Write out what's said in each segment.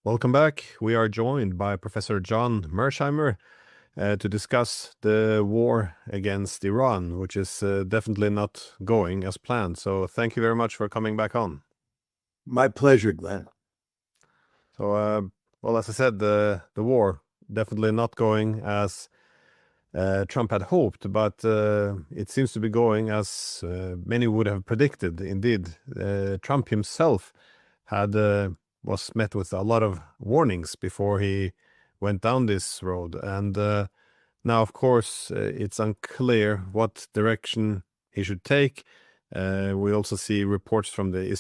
Welcome back. We are joined by Professor John Meirschimer to discuss the war against Iran, which is definitely not going as planned. So thank you very much for coming back on. My pleasure, Glenn. So, well, as I said, the war definitely not going as Trump had hoped, but it seems to be going as many would have predicted. Indeed, Trump himself had was met with a lot of warnings before he went down this road. And now, of course, it's unclear what direction he should take. We also see reports from the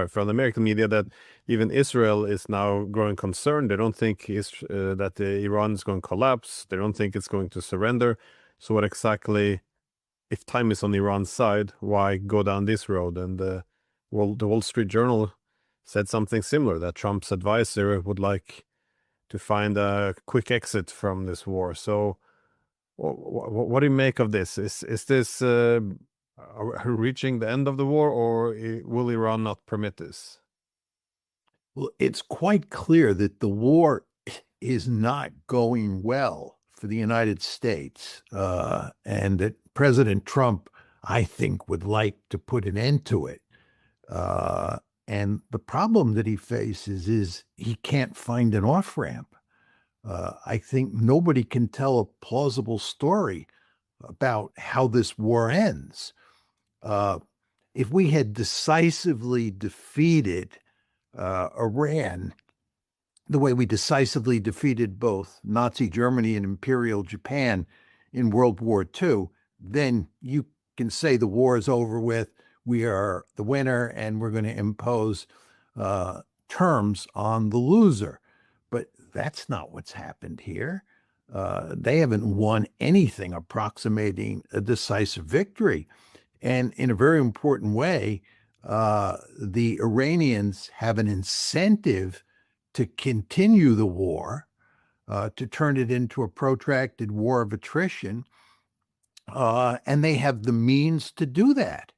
from the American media that even Israel is now growing concerned. They don't think that Iran is going to collapse. They don't think it's going to surrender. So what exactly, if time is on Iran's side, why go down this road? And the Wall Street Journal said something similar, that Trump's advisor would like to find a quick exit from this war. So what do you make of this? Is this reaching the end of the war, or will Iran not permit this? Well, it's quite clear that the war is not going well for the United States, and that President Trump, I think, would like to put an end to it. And the problem that he faces is he can't find an off-ramp. I think nobody can tell a plausible story about how this war ends. If we had decisively defeated Iran the way we decisively defeated both Nazi Germany and Imperial Japan in World War II, then you can say the war is over with, we are the winner, and we're going to impose terms on the loser. But that's not what's happened here. They haven't won anything approximating a decisive victory. And in a very important way, the Iranians have an incentive to continue the war, to turn it into a protracted war of attrition, and they have the means to do that.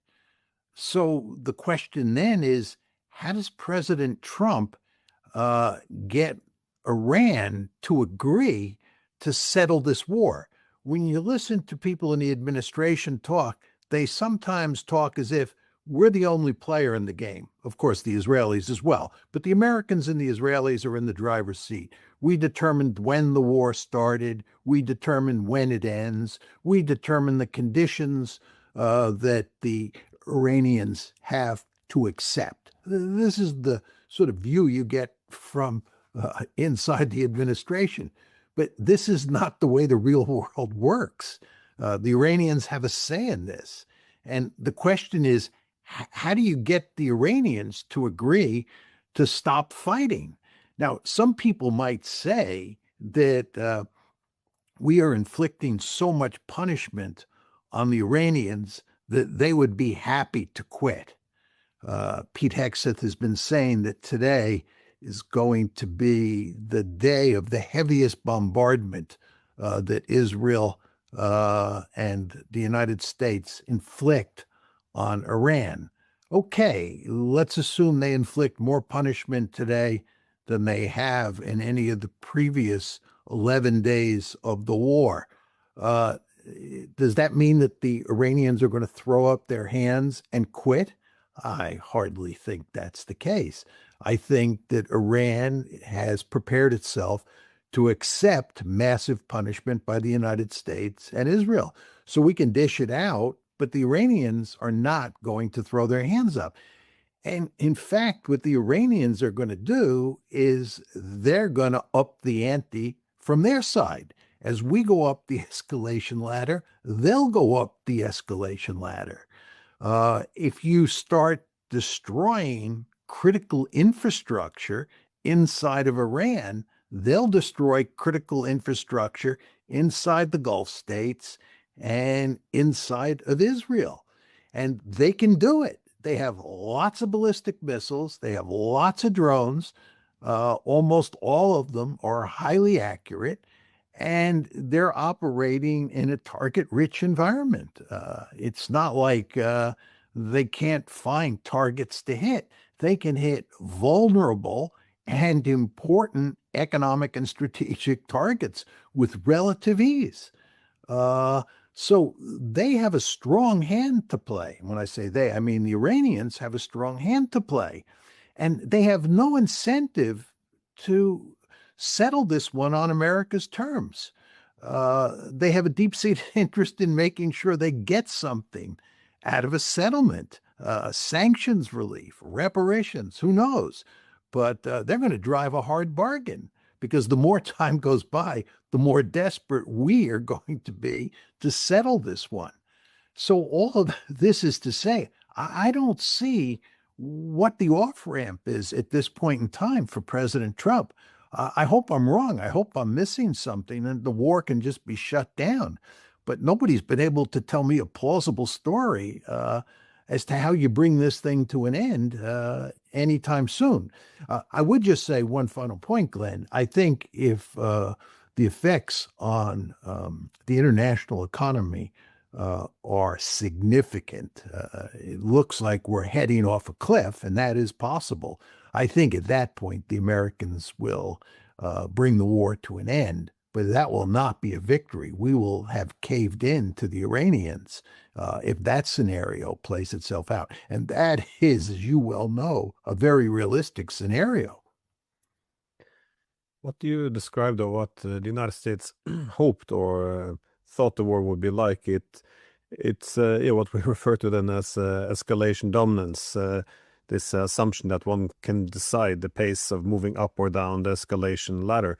So the question then is, how does President Trump get Iran to agree to settle this war? When you listen to people in the administration talk, they sometimes talk as if we're the only player in the game. Of course, the Israelis as well. But the Americans and the Israelis are in the driver's seat. We determined when the war started. We determined when it ends. We determine the conditions that the Iranians have to accept. This is the sort of view you get from inside the administration. But this is not the way the real world works. The Iranians have a say in this. And the question is, how do you get the Iranians to agree to stop fighting? Now, some people might say that we are inflicting so much punishment on the Iranians that they would be happy to quit. Pete Hegseth has been saying that today is going to be the day of the heaviest bombardment that Israel and the United States inflict on Iran. Okay, let's assume they inflict more punishment today than they have in any of the previous 11 days of the war. Does that mean that the Iranians are going to throw up their hands and quit? I hardly think that's the case. I think that Iran has prepared itself to accept massive punishment by the United States and Israel. So we can dish it out, but the Iranians are not going to throw their hands up. And in fact, what the Iranians are going to do is they're going to up the ante from their side. As we go up the escalation ladder, they'll go up the escalation ladder. If you start destroying critical infrastructure inside of Iran, they'll destroy critical infrastructure inside the Gulf states and inside of Israel. And they can do it. They have lots of ballistic missiles. They have lots of drones. Almost all of them are highly accurate. And they're operating in a target-rich environment. It's not like they can't find targets to hit. They can hit vulnerable and important economic and strategic targets with relative ease. So they have a strong hand to play. When I say they, I mean the Iranians have a strong hand to play. And they have no incentive to settle this one on America's terms. They have a deep-seated interest in making sure they get something out of a settlement, sanctions relief, reparations, who knows? But they're going to drive a hard bargain, because the more time goes by, the more desperate we are going to be to settle this one. So all of this is to say, I don't see what the off-ramp is at this point in time for President Trump. I hope I'm wrong. I hope I'm missing something and the war can just be shut down. But nobody's been able to tell me a plausible story as to how you bring this thing to an end anytime soon. I would just say one final point, Glenn. I think if the effects on the international economy are significant, it looks like we're heading off a cliff, and that is possible. I think at that point, the Americans will bring the war to an end, but that will not be a victory. We will have caved in to the Iranians if that scenario plays itself out. And that is, as you well know, a very realistic scenario. What do you describe, though, what the United States hoped or thought the war would be like? It's what we refer to then as escalation dominance. This assumption that one can decide the pace of moving up or down the escalation ladder.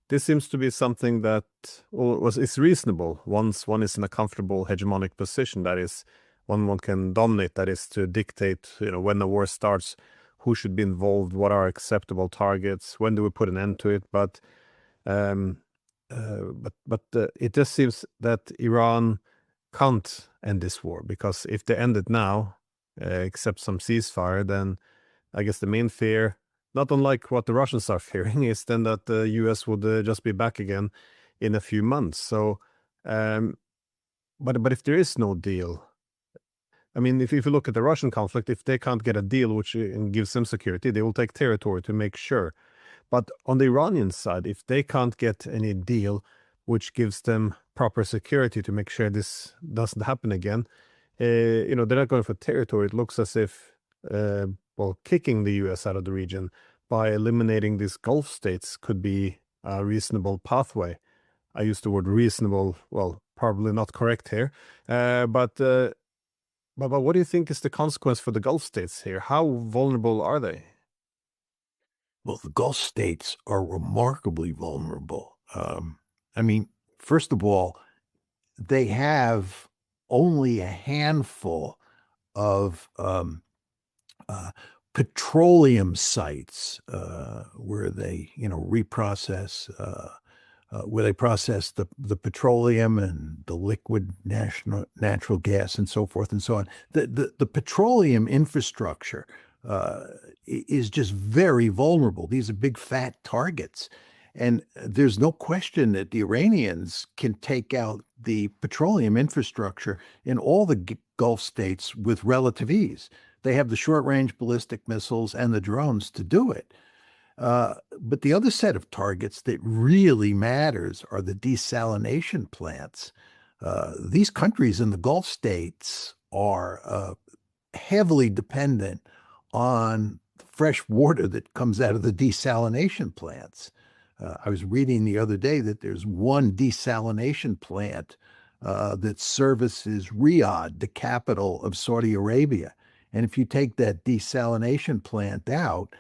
This seems to be something that is reasonable once one is in a comfortable hegemonic position. That is, one can dominate. That is, to dictate, when the war starts, who should be involved, what are acceptable targets, when do we put an end to it. But it just seems that Iran can't end this war, because if they end it now, accept some ceasefire, then I guess the main fear, not unlike what the Russians are fearing, is then that the US would just be back again in a few months. So, but if there is no deal, I mean, if you look at the Russian conflict, if they can't get a deal which gives them security, they will take territory to make sure. But on the Iranian side, if they can't get any deal which gives them proper security to make sure this doesn't happen again, they're not going for territory. It looks as if, kicking the US out of the region by eliminating these Gulf states could be a reasonable pathway. I use the word reasonable, probably not correct here, but what do you think is the consequence for the Gulf states here? How vulnerable are they? Well, the Gulf states are remarkably vulnerable. I mean, first of all, they have only a handful of petroleum sites where they, reprocess, where they process the petroleum and the liquid natural gas and so forth and so on. The petroleum infrastructure is just very vulnerable. These are big fat targets. And there's no question that the Iranians can take out the petroleum infrastructure in all the Gulf states with relative ease. They have the short-range ballistic missiles and the drones to do it. But the other set of targets that really matters are the desalination plants. These countries in the Gulf states are heavily dependent on fresh water that comes out of the desalination plants. I was reading the other day that there's one desalination plant that services Riyadh, the capital of Saudi Arabia. And if you take that desalination plant out,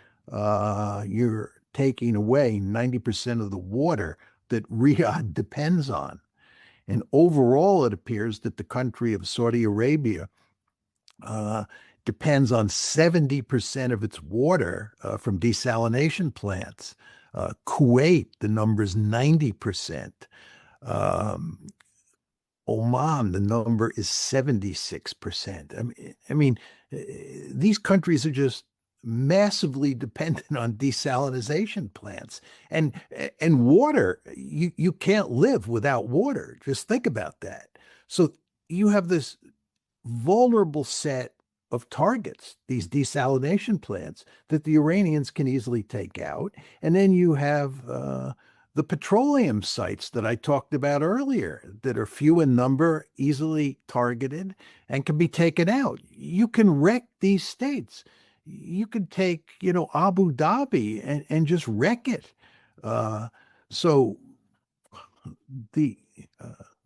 you're taking away 90% of the water that Riyadh depends on. And overall, it appears that the country of Saudi Arabia depends on 70% of its water from desalination plants. Kuwait, the number is 90%. Oman, the number is 76%. I mean, these countries are just massively dependent on desalination plants and water. You can't live without water. Just think about that. So you have this vulnerable set of targets, these desalination plants that the Iranians can easily take out. And then you have the petroleum sites that I talked about earlier that are few in number, easily targeted, and can be taken out. You can wreck these states. You could take, Abu Dhabi and just wreck it. So the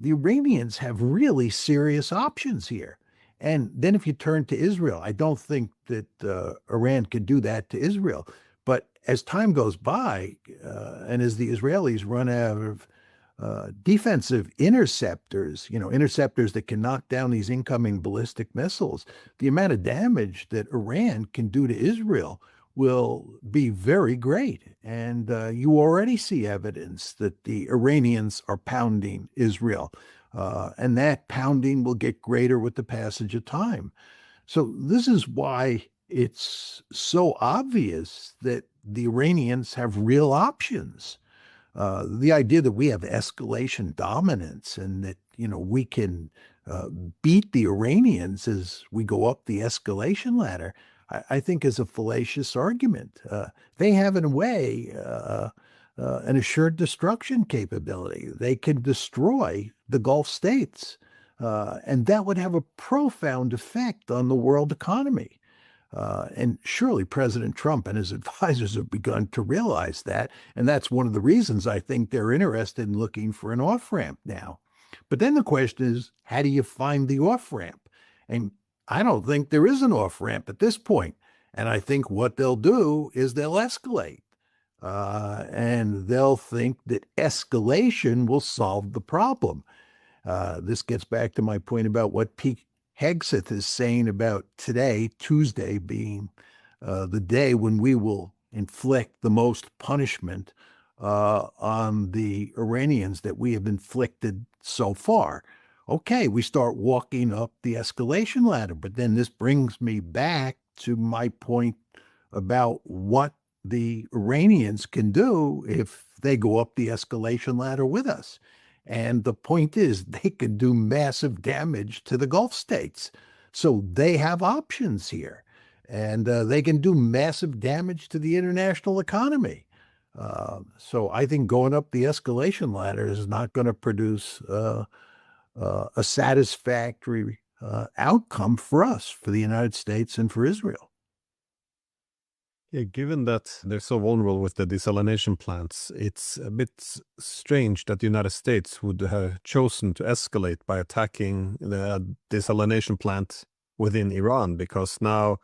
Iranians have really serious options here. And then if you turn to Israel, I don't think that Iran could do that to Israel. But as time goes by, and as the Israelis run out of defensive interceptors, interceptors that can knock down these incoming ballistic missiles, the amount of damage that Iran can do to Israel will be very great. And you already see evidence that the Iranians are pounding Israel. And that pounding will get greater with the passage of time. So this is why it's so obvious that the Iranians have real options. The idea that we have escalation dominance and that, we can beat the Iranians as we go up the escalation ladder, I think is a fallacious argument. They have, in a way, an assured destruction capability. They can destroy the Gulf states, and that would have a profound effect on the world economy. And surely President Trump and his advisors have begun to realize that. And that's one of the reasons I think they're interested in looking for an off-ramp now. But then the question is, how do you find the off-ramp? And I don't think there is an off-ramp at this point. And I think what they'll do is they'll escalate. And they'll think that escalation will solve the problem. This gets back to my point about what Pete Hegseth is saying about today, Tuesday, being the day when we will inflict the most punishment on the Iranians that we have inflicted so far. Okay, we start walking up the escalation ladder, but then this brings me back to my point about what the Iranians can do if they go up the escalation ladder with us. And the point is, they could do massive damage to the Gulf states. So they have options here. And they can do massive damage to the international economy. So I think going up the escalation ladder is not going to produce a satisfactory outcome for us, for the United States and for Israel. Yeah, given that they're so vulnerable with the desalination plants, it's a bit strange that the United States would have chosen to escalate by attacking the desalination plant within Iran, because now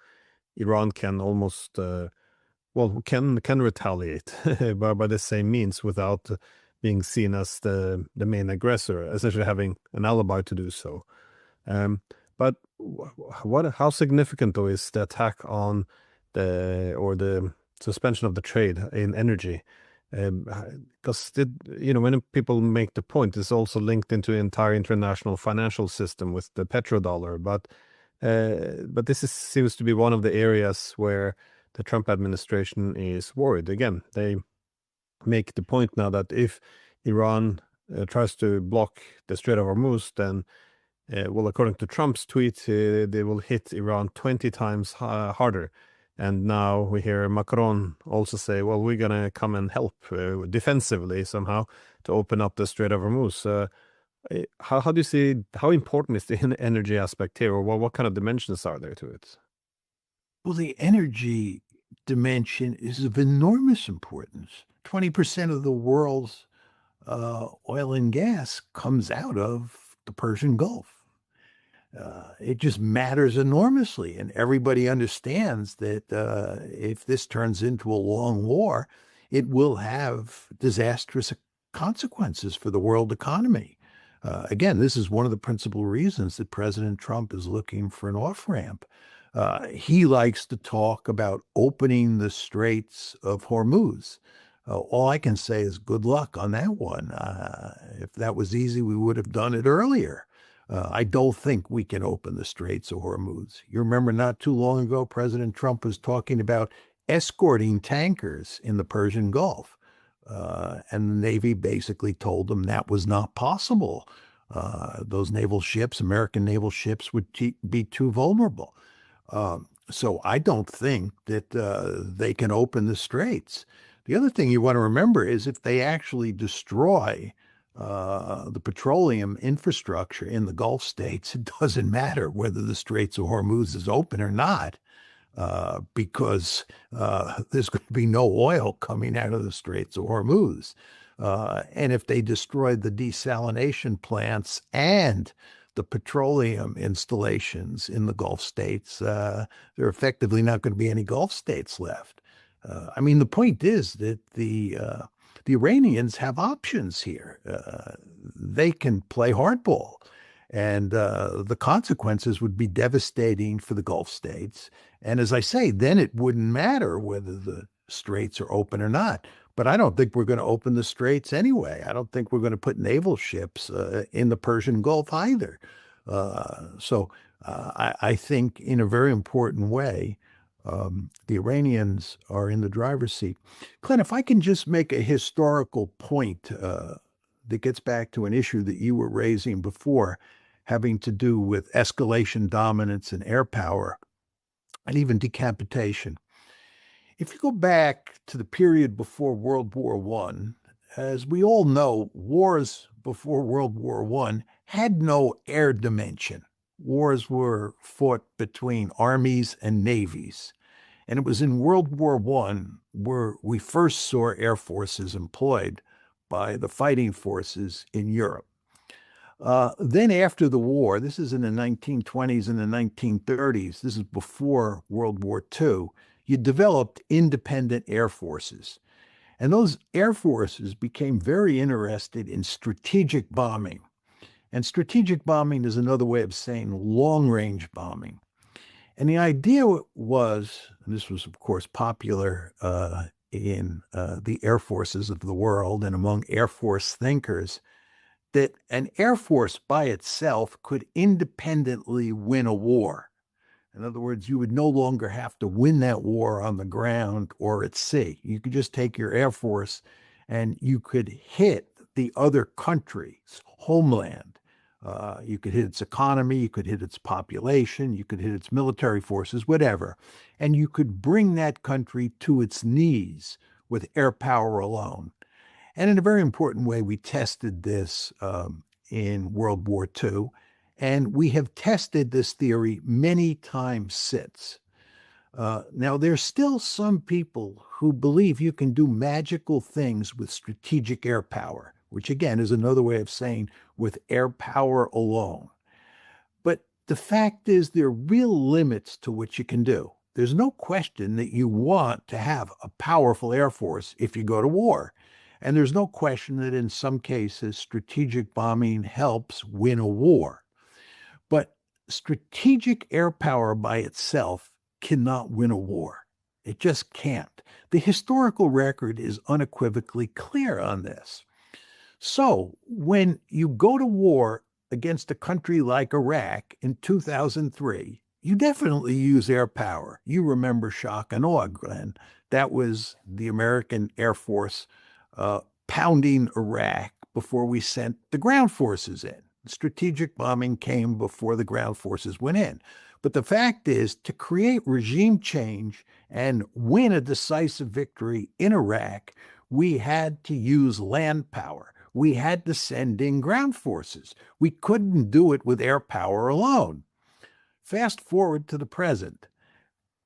Iran can almost, can retaliate by the same means without being seen as the main aggressor, essentially having an alibi to do so. But how significant, though, is the attack on the suspension of the trade in energy? Because when people make the point, it's also linked into the entire international financial system with the petrodollar. But this seems to be one of the areas where the Trump administration is worried. Again, they make the point now that if Iran tries to block the Strait of Hormuz, then according to Trump's tweet, they will hit Iran 20 times harder. And now we hear Macron also say, well, we're going to come and help defensively somehow to open up the Strait of Hormuz. How do you see, how important is the energy aspect here, or what kind of dimensions are there to it? Well, the energy dimension is of enormous importance. 20% of the world's oil and gas comes out of the Persian Gulf. It just matters enormously. And everybody understands that if this turns into a long war, it will have disastrous consequences for the world economy. Again, this is one of the principal reasons that President Trump is looking for an off-ramp. He likes to talk about opening the Straits of Hormuz. All I can say is good luck on that one. If that was easy, we would have done it earlier. I don't think we can open the Straits of Hormuz. You remember not too long ago, President Trump was talking about escorting tankers in the Persian Gulf. And the Navy basically told them that was not possible. Those naval ships, American naval ships, would be too vulnerable. So I don't think that they can open the straits. The other thing you want to remember is if they actually destroy the petroleum infrastructure in the Gulf states, it doesn't matter whether the Straits of Hormuz is open or not, because there's going to be no oil coming out of the Straits of Hormuz. And if they destroy the desalination plants and the petroleum installations in the Gulf states, there are effectively not going to be any Gulf states left. I mean, the point is that the Iranians have options here. They can play hardball, and the consequences would be devastating for the Gulf states. And as I say, then it wouldn't matter whether the straits are open or not. But I don't think we're going to open the straits anyway. I don't think we're going to put naval ships in the Persian Gulf either. So I think in a very important way, the Iranians are in the driver's seat. Clint, if I can just make a historical point that gets back to an issue that you were raising before, having to do with escalation dominance and air power, and even decapitation. If you go back to the period before World War I, as we all know, wars before World War I had no air dimension. Wars were fought between armies and navies. And it was in World War I where we first saw air forces employed by the fighting forces in Europe. Then after the war, this is in the 1920s and the 1930s, this is before World War II, you developed independent air forces. And those air forces became very interested in strategic bombing. And strategic bombing is another way of saying long-range bombing. And the idea was, and this was, of course, popular in the air forces of the world and among Air Force thinkers, that an air force by itself could independently win a war. In other words, you would no longer have to win that war on the ground or at sea. You could just take your air force and you could hit the other country's homeland. You could hit its economy, you could hit its population, you could hit its military forces, whatever. And you could bring that country to its knees with air power alone. And in a very important way, we tested this in World War II. And we have tested this theory many times since. Now, there's still some people who believe you can do magical things with strategic air power, which again is another way of saying with air power alone. But the fact is there are real limits to what you can do. There's no question that you want to have a powerful air force if you go to war. And there's no question that in some cases, strategic bombing helps win a war. But strategic air power by itself cannot win a war. It just can't. The historical record is unequivocally clear on this. So when you go to war against a country like Iraq in 2003, you definitely use air power. You remember shock and awe, Glenn. That was the American Air Force pounding Iraq before we sent the ground forces in. Strategic bombing came before the ground forces went in. But the fact is, to create regime change and win a decisive victory in Iraq, we had to use land power. We had to send in ground forces. We couldn't do it with air power alone. Fast forward to the present.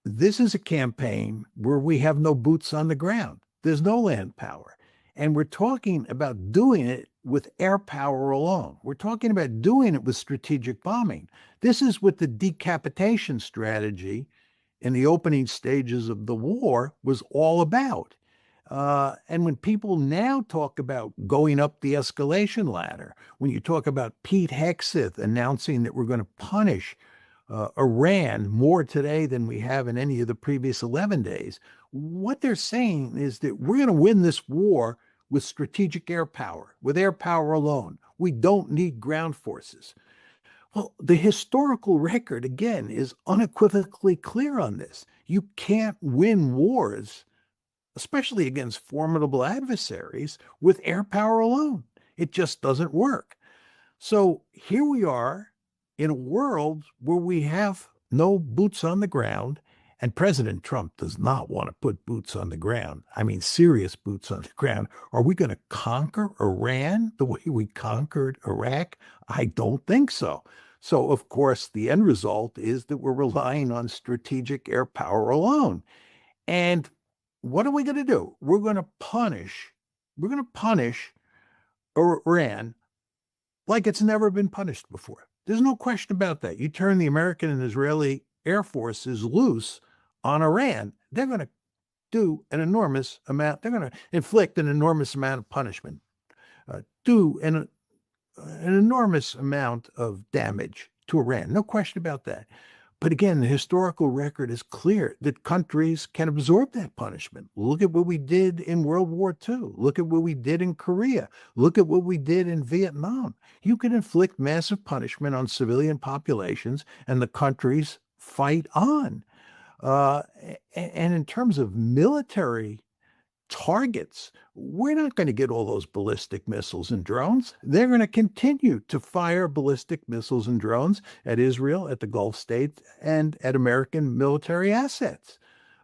This is a campaign where we have no boots on the ground. There's no land power. And we're talking about doing it with air power alone. We're talking about doing it with strategic bombing. This is what the decapitation strategy in the opening stages of the war was all about. And when people now talk about going up the escalation ladder, when you talk about Pete Hegseth announcing that we're going to punish Iran more today than we have in any of the previous 11 days, what they're saying is that we're going to win this war with strategic air power, with air power alone. We don't need ground forces. Well, the historical record, again, is unequivocally clear on this. You can't win wars, especially against formidable adversaries, with air power alone. It just doesn't work. So here we are in a world where we have no boots on the ground. And President Trump does not want to put boots on the ground. I mean, serious boots on the ground. Are we going to conquer Iran the way we conquered Iraq? I don't think so. So, of course, the end result is that we're relying on strategic air power alone. And what are we going to do? We're going to punish Iran like it's never been punished before. There's no question about that. You turn the American and Israeli air forces loose on Iran, they're going to do an enormous amount. They're going to inflict an enormous amount of punishment, do an enormous amount of damage to Iran. No question about that. But again, the historical record is clear that countries can absorb that punishment. Look at what we did in World War II. Look at what we did in Korea. Look at what we did in Vietnam. You can inflict massive punishment on civilian populations, and the countries fight on. And in terms of military targets, we're not going to get all those ballistic missiles and drones. They're going to continue to fire ballistic missiles and drones at Israel, at the Gulf states, and at American military assets.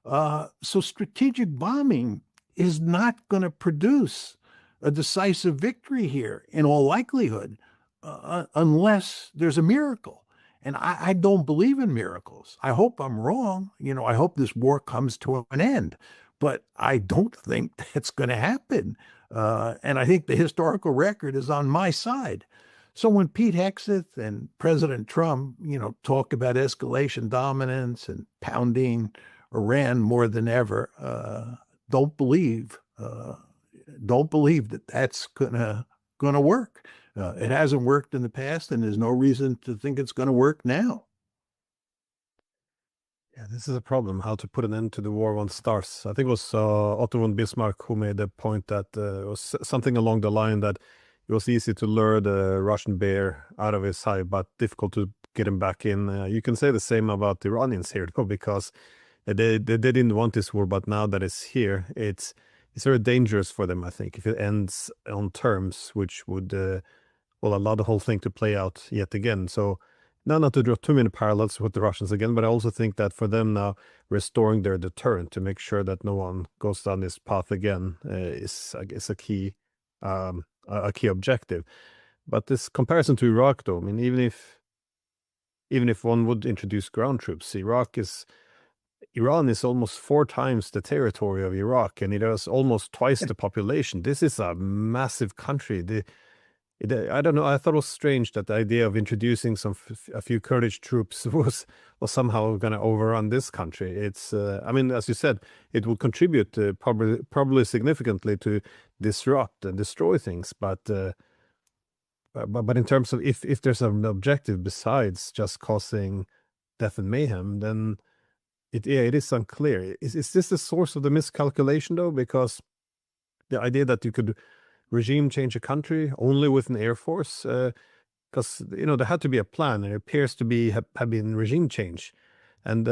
So strategic bombing is not going to produce a decisive victory here, in all likelihood, unless there's a miracle. And I don't believe in miracles. I hope I'm wrong. I hope this war comes to an end. But I don't think that's going to happen. And I think the historical record is on my side. So when Pete Hegseth and President Trump, talk about escalation dominance and pounding Iran more than ever, don't believe that that's gonna work. It hasn't worked in the past, and there's no reason to think it's going to work now. Yeah, this is a problem, how to put an end to the war once it starts. I think it was Otto von Bismarck who made the point that it was something along the line that it was easy to lure the Russian bear out of his hive, but difficult to get him back in. You can say the same about the Iranians here, though, because they didn't want this war, but now that it's here, it's very dangerous for them, I think, if it ends on terms which would allow the whole thing to play out yet again. So not to draw too many parallels with the Russians again, but I also think that for them now, restoring their deterrent to make sure that no one goes down this path again is, I guess, a key objective. But this comparison to Iraq, though, I mean, even if one would introduce ground troops, Iran is almost 4 times the territory of Iraq, and it has almost twice the population. This is a massive country. I don't know. I thought it was strange that the idea of introducing a few Kurdish troops was somehow going to overrun this country. It's, I mean, as you said, it will contribute probably significantly to disrupt and destroy things. But in terms of if there's an objective besides just causing death and mayhem, then it is unclear. Is this the source of the miscalculation, though? Because the idea that you could regime change a country only with an air force, because there had to be a plan, and it appears to have been regime change. And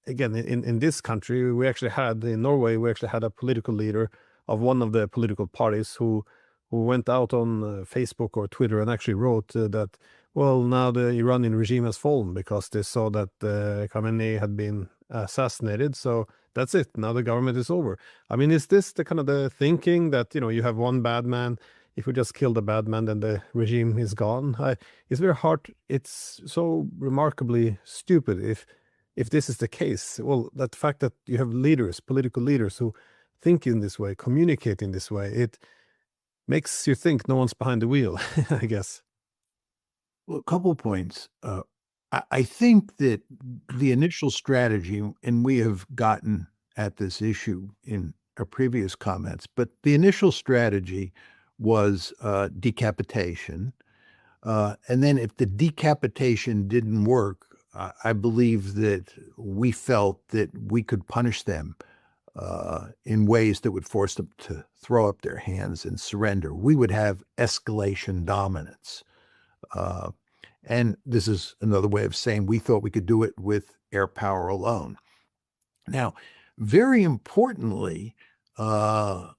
again, in this country, in Norway, we actually had a political leader of one of the political parties who went out on Facebook or Twitter and actually wrote that, well, now the Iranian regime has fallen because they saw that Khamenei had been assassinated. So that's it. Now the government is over. I mean, is this the kind of the thinking that, you have one bad man? If we just kill the bad man, then the regime is gone. It's very hard. It's so remarkably stupid if this is the case. Well, that fact that you have political leaders who think in this way, communicate in this way, it makes you think no one's behind the wheel, I guess. Well, a couple of points. I think that the initial strategy, and we have gotten at this issue in our previous comments, but the initial strategy was decapitation. And then if the decapitation didn't work, I believe that we felt that we could punish them in ways that would force them to throw up their hands and surrender. We would have escalation dominance. And this is another way of saying we thought we could do it with air power alone. Now, very importantly, the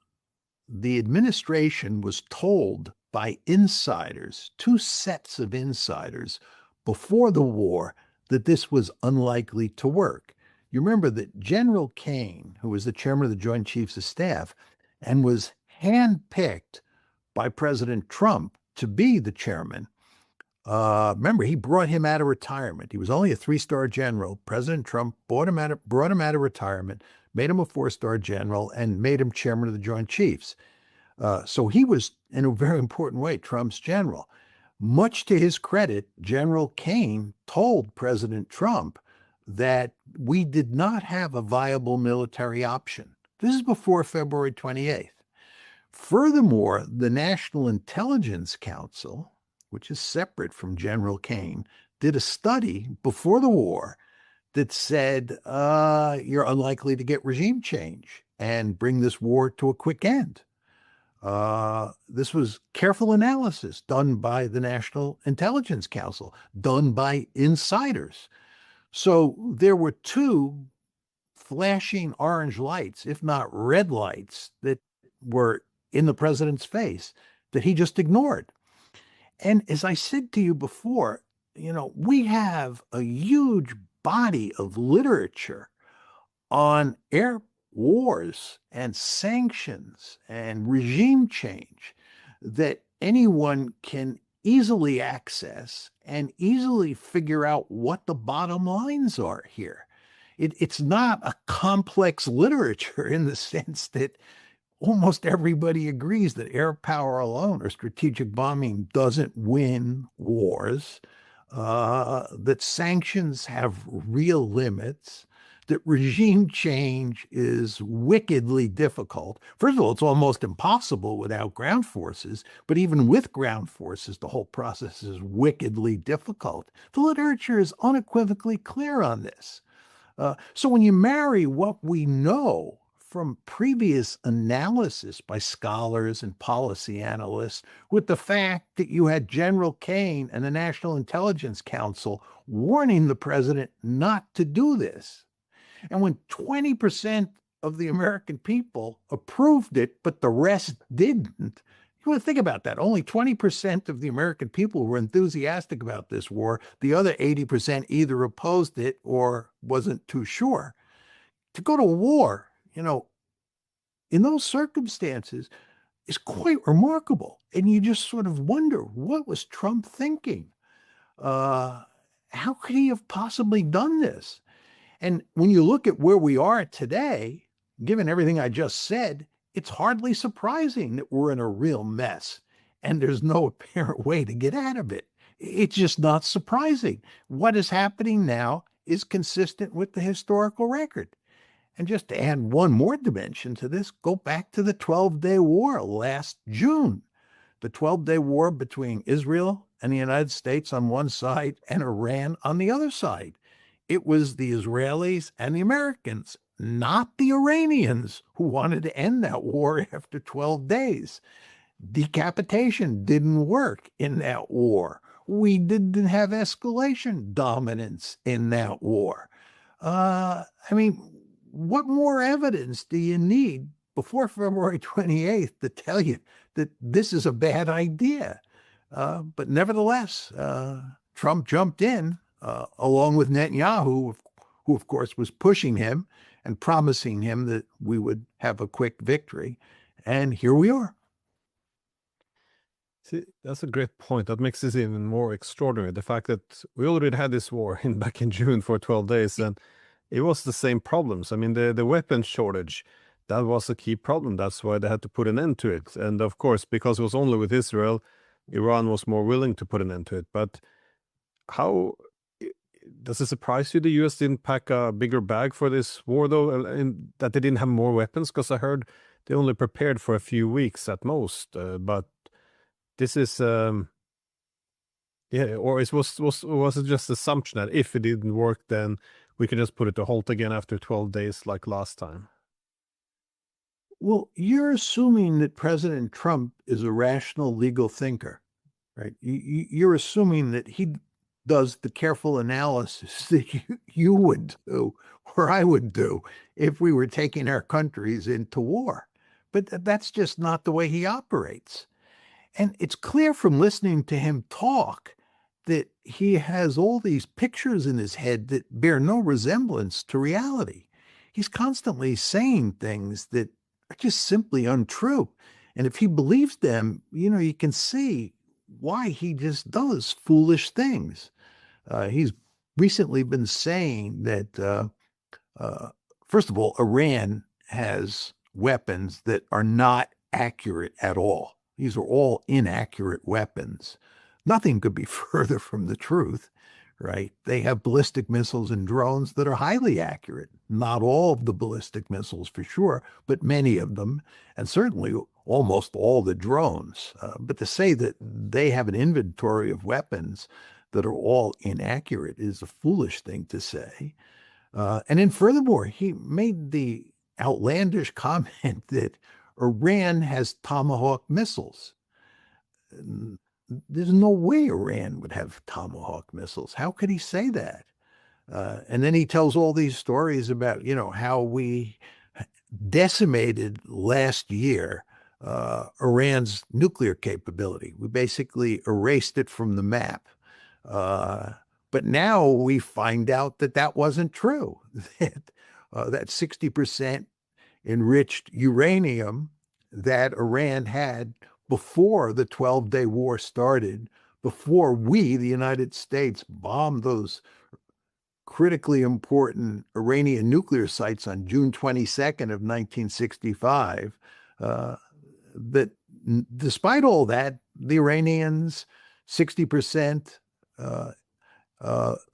administration was told by insiders, 2 sets of insiders before the war, that this was unlikely to work. You remember that General Kane, who was the chairman of the Joint Chiefs of Staff and was handpicked by President Trump to be the chairman, remember, he brought him out of retirement. He was only a 3-star general. President Trump brought him out of retirement, made him a 4-star general, and made him chairman of the Joint Chiefs. So he was, in a very important way, Trump's general. Much to his credit, General Kane told President Trump that we did not have a viable military option. This is before February 28th. Furthermore, the National Intelligence Council, which is separate from General Kane, did a study before the war that said you're unlikely to get regime change and bring this war to a quick end. This was careful analysis done by the National Intelligence Council, done by insiders. So there were two flashing orange lights, if not red lights, that were in the president's face that he just ignored. And as I said to you before, we have a huge body of literature on air wars and sanctions and regime change that anyone can easily access and easily figure out what the bottom lines are here. It's not a complex literature in the sense that almost everybody agrees that air power alone or strategic bombing doesn't win wars, that sanctions have real limits, that regime change is wickedly difficult. First of all, it's almost impossible without ground forces, but even with ground forces, the whole process is wickedly difficult. The literature is unequivocally clear on this. So when you marry what we know from previous analysis by scholars and policy analysts with the fact that you had General Kane and the National Intelligence Council warning the president not to do this, and when 20% of the American people approved it, but the rest didn't, you want to think about that. Only 20% of the American people were enthusiastic about this war. The other 80% either opposed it or wasn't too sure. To go to war, in those circumstances is quite remarkable. And you just sort of wonder, what was Trump thinking? How could he have possibly done this? And when you look at where we are today, given everything I just said, it's hardly surprising that we're in a real mess and there's no apparent way to get out of it. It's just not surprising. What is happening now is consistent with the historical record. And just to add one more dimension to this, go back to the 12-Day War last June. The 12-Day War between Israel and the United States on one side and Iran on the other side. It was the Israelis and the Americans, not the Iranians, who wanted to end that war after 12 days. Decapitation didn't work in that war. We didn't have escalation dominance in that war. What more evidence do you need before February 28th to tell you that this is a bad idea? But nevertheless, Trump jumped in along with Netanyahu, who of course was pushing him and promising him that we would have a quick victory. And here we are. See, that's a great point. That makes this even more extraordinary. The fact that we already had this war back in June for 12 days, and it was the same problems. The weapons shortage, that was a key problem. That's why they had to put an end to it. And of course, because it was only with Israel, Iran was more willing to put an end to it. But how does it surprise you the U.S. didn't pack a bigger bag for this war, though, and that they didn't have more weapons? Because I heard they only prepared for a few weeks at most. But this is, or was it just assumption that if it didn't work, then we could just put it to halt again after 12 days like last time? Well, you're assuming that President Trump is a rational legal thinker, right? You're assuming that he does the careful analysis that you would do or I would do if we were taking our countries into war. But that's just not the way he operates. And it's clear from listening to him talk that he has all these pictures in his head that bear no resemblance to reality. He's constantly saying things that are just simply untrue. And if he believes them, you can see why he just does foolish things. He's recently been saying that, first of all, Iran has weapons that are not accurate at all. These are all inaccurate weapons. Nothing could be further from the truth, right? They have ballistic missiles and drones that are highly accurate. Not all of the ballistic missiles for sure, but many of them, and certainly almost all the drones. But to say that they have an inventory of weapons that are all inaccurate is a foolish thing to say. And then furthermore, he made the outlandish comment that Iran has Tomahawk missiles. There's no way Iran would have Tomahawk missiles. How could he say that? And then he tells all these stories about, how we decimated last year Iran's nuclear capability. We basically erased it from the map. But now we find out that that wasn't true, that 60% enriched uranium that Iran had before the 12-day war started, before we, the United States, bombed those critically important Iranian nuclear sites on June 22nd of 1965, that despite all that, the Iranians, 60%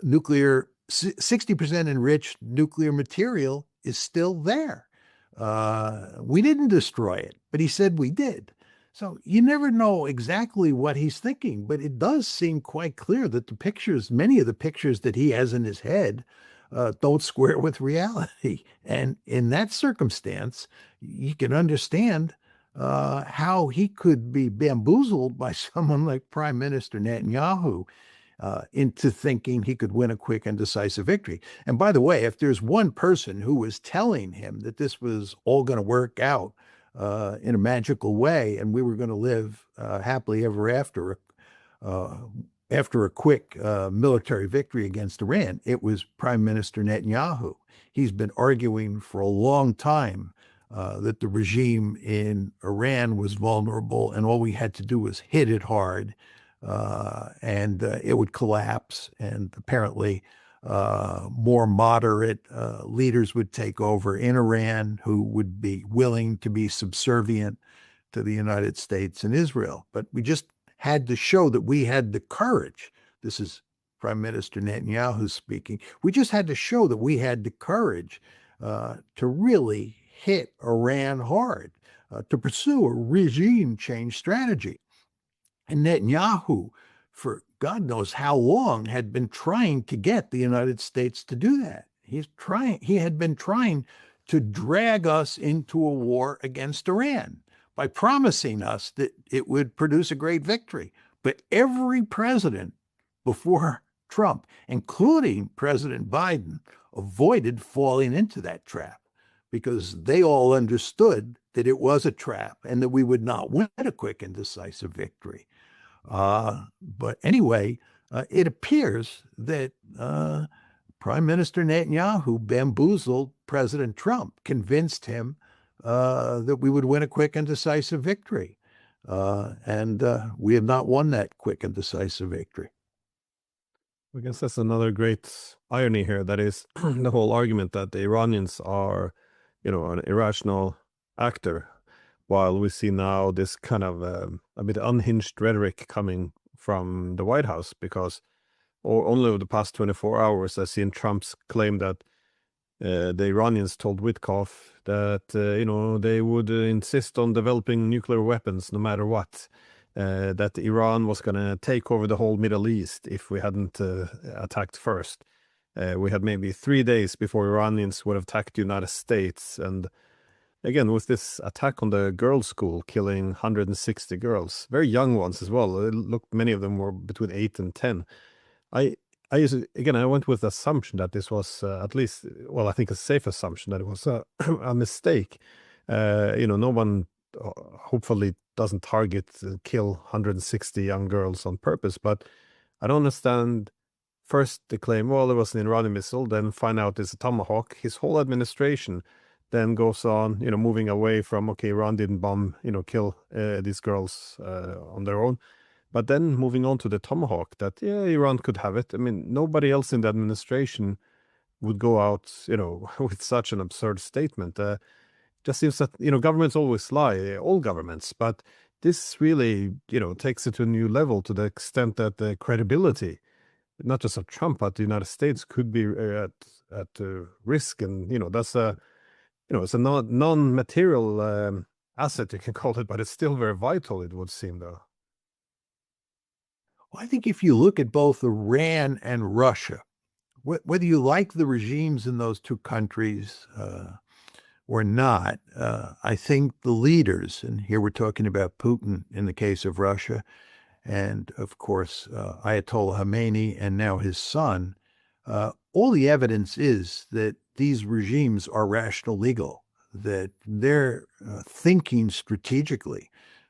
nuclear, 60% enriched nuclear material is still there. We didn't destroy it, but he said we did. So you never know exactly what he's thinking, but it does seem quite clear that the pictures, many of the pictures that he has in his head, don't square with reality. And in that circumstance, you can understand how he could be bamboozled by someone like Prime Minister Netanyahu into thinking he could win a quick and decisive victory. And by the way, if there's one person who was telling him that this was all going to work out in a magical way and we were going to live happily ever after a quick military victory against Iran, it was Prime Minister Netanyahu. He's been arguing for a long time that the regime in Iran was vulnerable and all we had to do was hit it hard and it would collapse. And apparently more moderate leaders would take over in Iran who would be willing to be subservient to the United States and Israel. But we just had to show that we had the courage. This is Prime Minister Netanyahu speaking. We just had to show that we had the courage to really hit Iran hard, to pursue a regime change strategy. And Netanyahu, for God knows how long, had been trying to get the United States to do that. He had been trying to drag us into a war against Iran by promising us that it would produce a great victory. But every president before Trump, including President Biden, avoided falling into that trap because they all understood that it was a trap and that we would not win a quick and decisive victory. But anyway, it appears that Prime Minister Netanyahu bamboozled President Trump, convinced him that we would win a quick and decisive victory. And we have not won that quick and decisive victory. I guess that's another great irony here. That is the whole argument that the Iranians are, an irrational actor, while we see now this kind of a bit unhinged rhetoric coming from the White House, because only over the past 24 hours, I've seen Trump's claim that the Iranians told Witkoff that, they would insist on developing nuclear weapons no matter what. That Iran was going to take over the whole Middle East if we hadn't attacked first. We had maybe 3 days before Iranians would have attacked the United States. And again, with this attack on the girls' school, killing 160 girls, very young ones as well. It looked, many of them were between 8 and 10. I went with the assumption that this was at least, well, I think a safe assumption that it was a mistake. No one hopefully doesn't target and kill 160 young girls on purpose, but I don't understand. First, they claim, well, it was an Iranian missile, then find out it's a Tomahawk. His whole administration then goes on, moving away from, okay, Iran didn't bomb, kill these girls on their own. But then moving on to the Tomahawk, that, yeah, Iran could have it. I mean, nobody else in the administration would go out, with such an absurd statement. Just seems that, governments always lie, all governments, but this really, takes it to a new level to the extent that the credibility, not just of Trump, but the United States could be at risk. And, that's it's a non-material asset, you can call it, but it's still very vital, it would seem, though. Well, I think if you look at both Iran and Russia, whether you like the regimes in those two countries or not, I think the leaders, and here we're talking about Putin in the case of Russia, and of course, Ayatollah Khamenei and now his son, all the evidence is that these regimes are rational legal, that they're thinking strategically.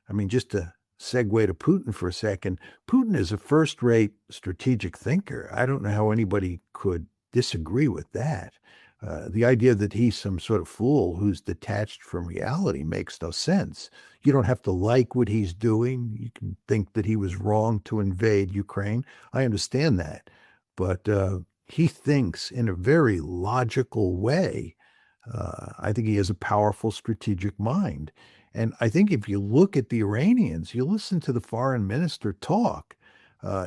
I mean, just to segue to Putin for a second, Putin is a first-rate strategic thinker. I don't know how anybody could disagree with that. The idea that he's some sort of fool who's detached from reality makes no sense. You don't have to like what he's doing. You can think that he was wrong to invade Ukraine. I understand that. But he thinks in a very logical way. I think he has a powerful strategic mind. And I think if you look at the Iranians, you listen to the foreign minister talk,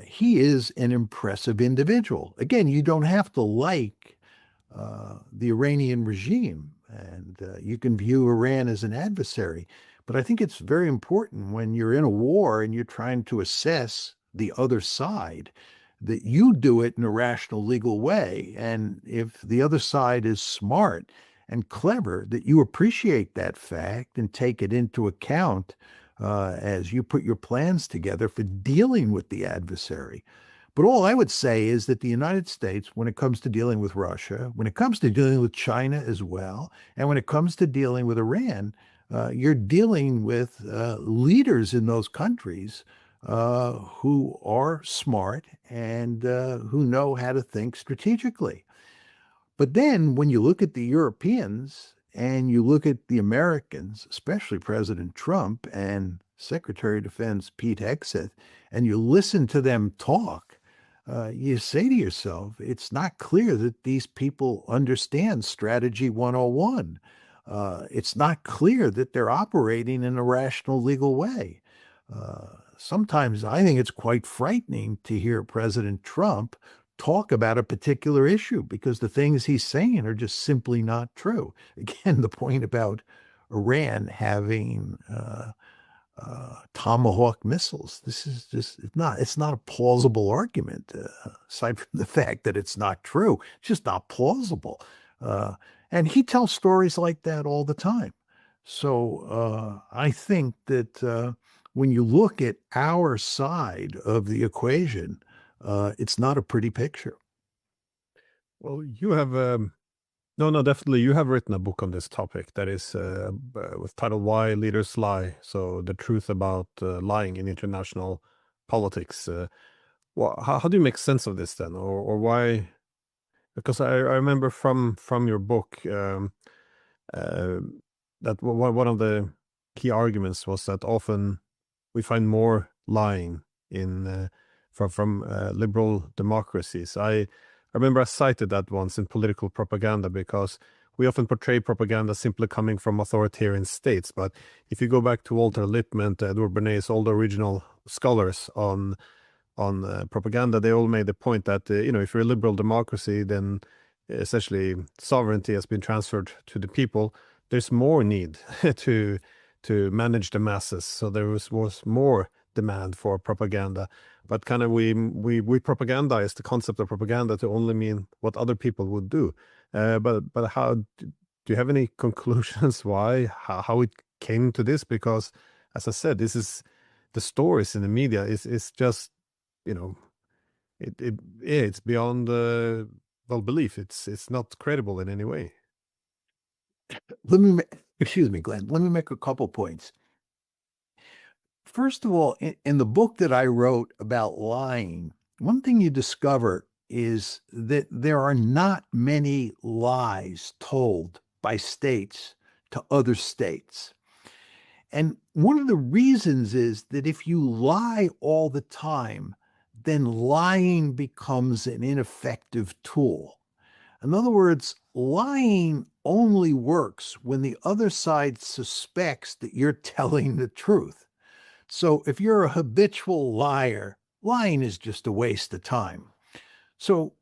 he is an impressive individual. Again, you don't have to like the Iranian regime, and you can view Iran as an adversary. But I think it's very important when you're in a war and you're trying to assess the other side that you do it in a rational, legal way. And if the other side is smart and clever, that you appreciate that fact and take it into account as you put your plans together for dealing with the adversary. But all I would say is that the United States, when it comes to dealing with Russia, when it comes to dealing with China as well, and when it comes to dealing with Iran, you're dealing with leaders in those countries who are smart and who know how to think strategically. But then when you look at the Europeans and you look at the Americans, especially President Trump and Secretary of Defense Pete Hegseth, and you listen to them talk, you say to yourself, it's not clear that these people understand Strategy 101. It's not clear that they're operating in a rational, legal way. Sometimes I think it's quite frightening to hear President Trump talk about a particular issue because the things he's saying are just simply not true. Again, the point about Iran having Tomahawk missiles. This is just it's not a plausible argument, aside from the fact that it's not true. It's just not plausible. And he tells stories like that all the time. So I think that when you look at our side of the equation, it's not a pretty picture. Well, you have no, definitely. You have written a book on this topic that is with title "Why Leaders Lie." So the truth about lying in international politics. Well, how do you make sense of this then, or why? Because I remember from your book that one of the key arguments was that often we find more lying in from liberal democracies. I remember I cited that once in political propaganda because we often portray propaganda simply coming from authoritarian states. But if you go back to Walter Lippmann, Edward Bernays, all the original scholars on propaganda, they all made the point that if you're a liberal democracy, then essentially sovereignty has been transferred to the people. There's more need to manage the masses. So there was more demand for propaganda, but kind of we propagandize the concept of propaganda to only mean what other people would do. But how do you have any conclusions why how it came to this? Because as I said, this is the stories in the media is just it's beyond belief. It's not credible in any way. Excuse me, Glenn. Let me make a couple points. First of all, in the book that I wrote about lying, one thing you discover is that there are not many lies told by states to other states. And one of the reasons is that if you lie all the time, then lying becomes an ineffective tool. In other words, lying only works when the other side suspects that you're telling the truth. So if you're a habitual liar, lying is just a waste of time. So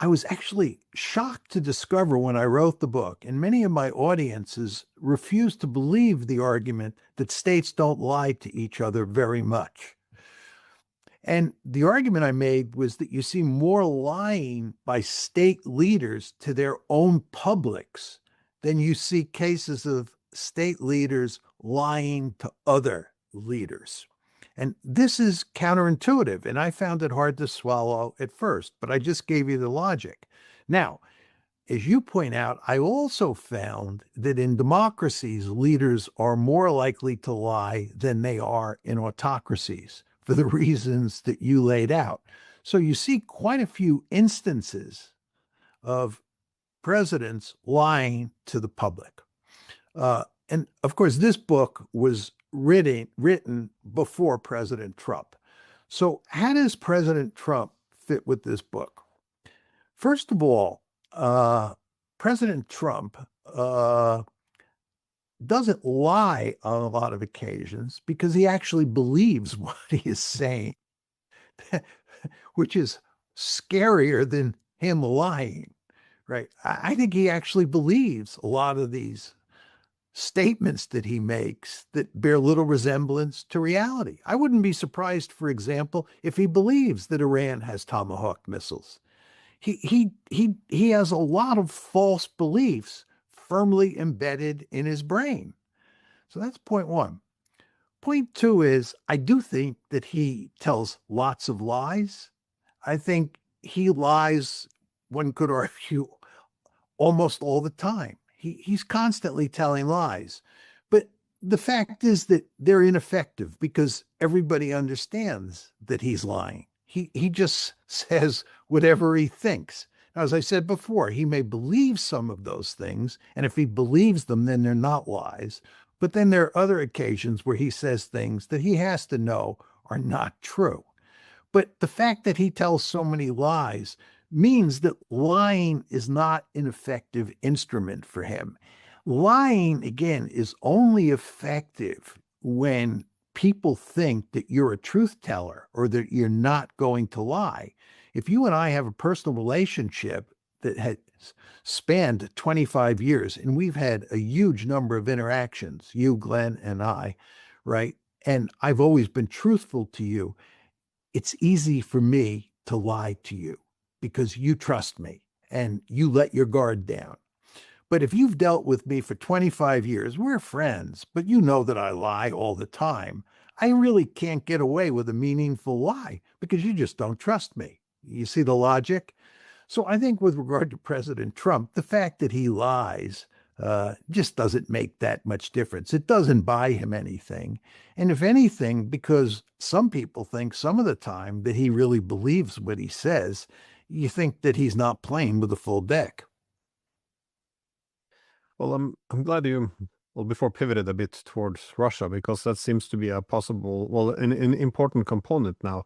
I was actually shocked to discover when I wrote the book, and many of my audiences refused to believe the argument that states don't lie to each other very much. And the argument I made was that you see more lying by state leaders to their own publics than you see cases of state leaders lying to other leaders. And this is counterintuitive, and I found it hard to swallow at first, but I just gave you the logic. Now, as you point out, I also found that in democracies, leaders are more likely to lie than they are in autocracies for the reasons that you laid out. So you see quite a few instances of presidents lying to the public. And of course, this book was written before President Trump. So how does President Trump fit with this book? First of all, President Trump doesn't lie on a lot of occasions because he actually believes what he is saying, which is scarier than him lying, right? I think he actually believes a lot of these statements that he makes that bear little resemblance to reality. I wouldn't be surprised, for example, if he believes that Iran has Tomahawk missiles. He has a lot of false beliefs firmly embedded in his brain. So that's point one. Point two is I do think that he tells lots of lies. I think he lies, one could argue, almost all the time. He's constantly telling lies. But the fact is that they're ineffective because everybody understands that he's lying. He just says whatever he thinks. Now, as I said before, he may believe some of those things, and if he believes them, then they're not lies. But then there are other occasions where he says things that he has to know are not true. But the fact that he tells so many lies means that lying is not an effective instrument for him. Lying, again, is only effective when people think that you're a truth teller or that you're not going to lie. If you and I have a personal relationship that has spanned 25 years, and we've had a huge number of interactions, you, Glenn, and I, right? And I've always been truthful to you. It's easy for me to lie to you because you trust me and you let your guard down. But if you've dealt with me for 25 years, we're friends, but you know that I lie all the time. I really can't get away with a meaningful lie because you just don't trust me. You see the logic? So I think with regard to President Trump, the fact that he lies just doesn't make that much difference. It doesn't buy him anything. And if anything, because some people think some of the time that he really believes what he says, you think that he's not playing with a full deck. Well, I'm glad you, well, before pivoted a bit towards Russia, because that seems to be a possible, well, an important component now.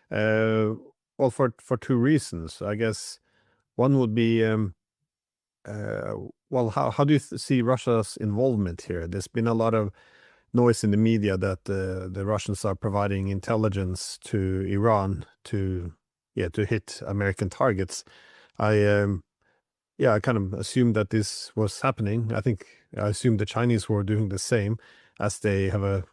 Well, for two reasons. I guess one would be, well, how do you see Russia's involvement here? There's been a lot of noise in the media that the Russians are providing intelligence to Iran to hit American targets. I kind of assumed that this was happening. I assumed the Chinese were doing the same, as they have a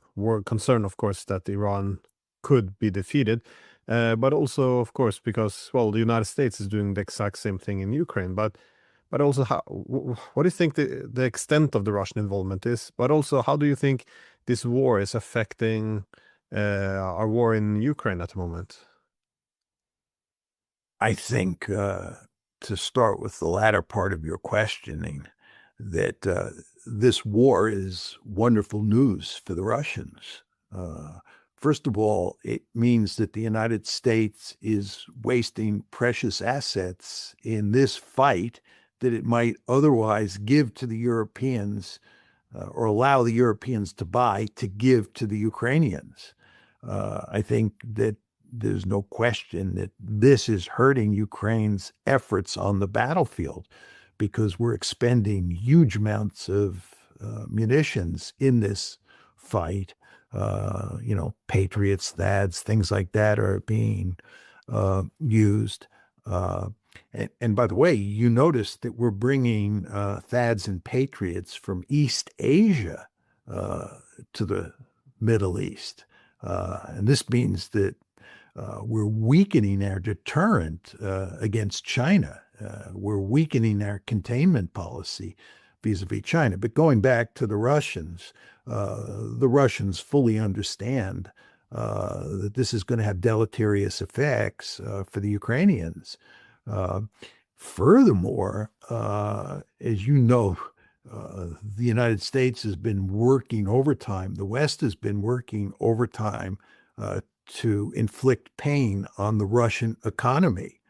concern, of course, that Iran could be defeated. But also, of course, because, well, the United States is doing the exact same thing in Ukraine. But also, what do you think the extent of the Russian involvement is? But also, how do you think this war is affecting our war in Ukraine at the moment? I think to start with the latter part of your questioning, that this war is wonderful news for the Russians. First of all, it means that the United States is wasting precious assets in this fight that it might otherwise give to the Europeans or allow the Europeans to buy to give to the Ukrainians. I think that there's no question that this is hurting Ukraine's efforts on the battlefield because we're expending huge amounts of munitions in this fight. Patriots, THAADs, things like that are being used. And by the way, you notice that we're bringing THAADs and Patriots from East Asia to the Middle East. And this means that we're weakening our deterrent against China. We're weakening our containment policy vis-a-vis China. But going back to the Russians fully understand that this is going to have deleterious effects for the Ukrainians. Furthermore, as you know, the United States has been working overtime. The West has been working overtime to inflict pain on the Russian economy.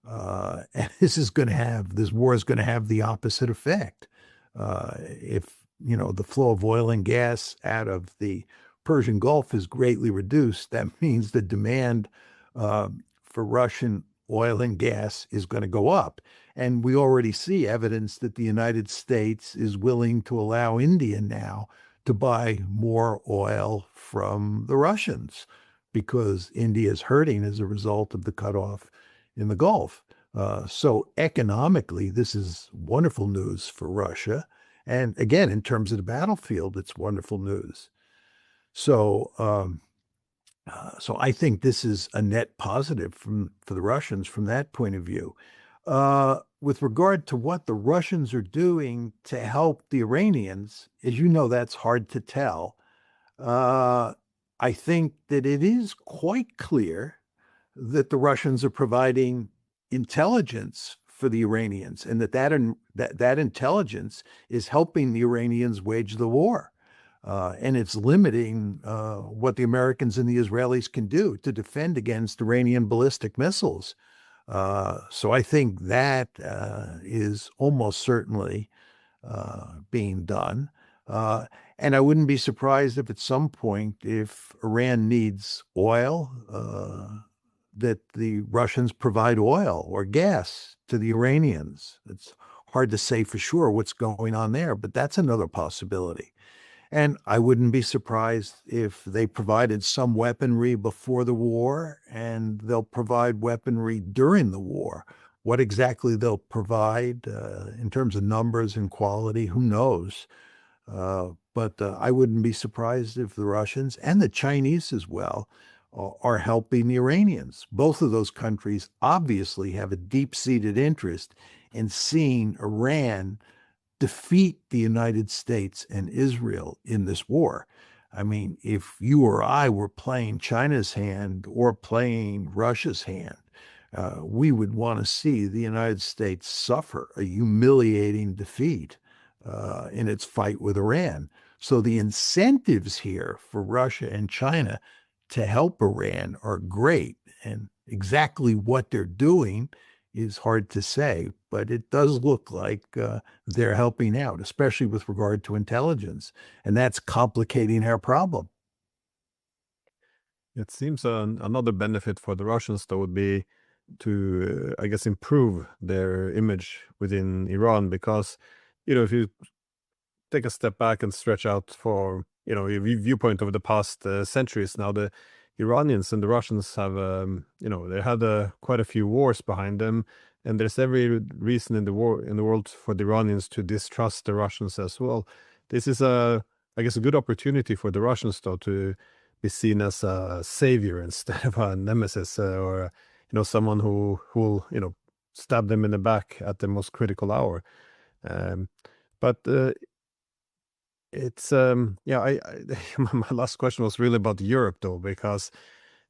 And this war is going to have the opposite effect. If the flow of oil and gas out of the Persian Gulf is greatly reduced, that means the demand for Russian oil and gas is going to go up. And we already see evidence that the United States is willing to allow India now to buy more oil from the Russians because India is hurting as a result of the cutoff in the Gulf. So economically, this is wonderful news for Russia. And again, in terms of the battlefield, it's wonderful news. So I think this is a net positive for the Russians from that point of view. With regard to what the Russians are doing to help the Iranians, as you know, that's hard to tell. I think that it is quite clear that the Russians are providing intelligence for the Iranians, and that intelligence is helping the Iranians wage the war. And it's limiting what the Americans and the Israelis can do to defend against Iranian ballistic missiles. So I think that is almost certainly being done. And I wouldn't be surprised if at some point, if Iran needs oil, that the Russians provide oil or gas to the Iranians. It's hard to say for sure what's going on there, but that's another possibility. And I wouldn't be surprised if they provided some weaponry before the war and they'll provide weaponry during the war. What exactly they'll provide in terms of numbers and quality, who knows? But I wouldn't be surprised if the Russians and the Chinese as well are helping the Iranians. Both of those countries obviously have a deep-seated interest in seeing Iran defeat the United States and Israel in this war. I mean, if you or I were playing China's hand or playing Russia's hand, we would want to see the United States suffer a humiliating defeat in its fight with Iran. So the incentives here for Russia and China to help Iran are great. And exactly what they're doing is hard to say, but it does look like they're helping out, especially with regard to intelligence. And that's complicating our problem. It seems another benefit for the Russians, though, would be to, I guess, improve their image within Iran, because, if you take a step back and stretch out for, your viewpoint over the past centuries now, the Iranians and the Russians have, they had quite a few wars behind them, and there's every reason in the world for the Iranians to distrust the Russians as well. This is I guess, a good opportunity for the Russians, though, to be seen as a savior instead of a nemesis, or someone who will stab them in the back at the most critical hour. But it's my last question was really about Europe, though, because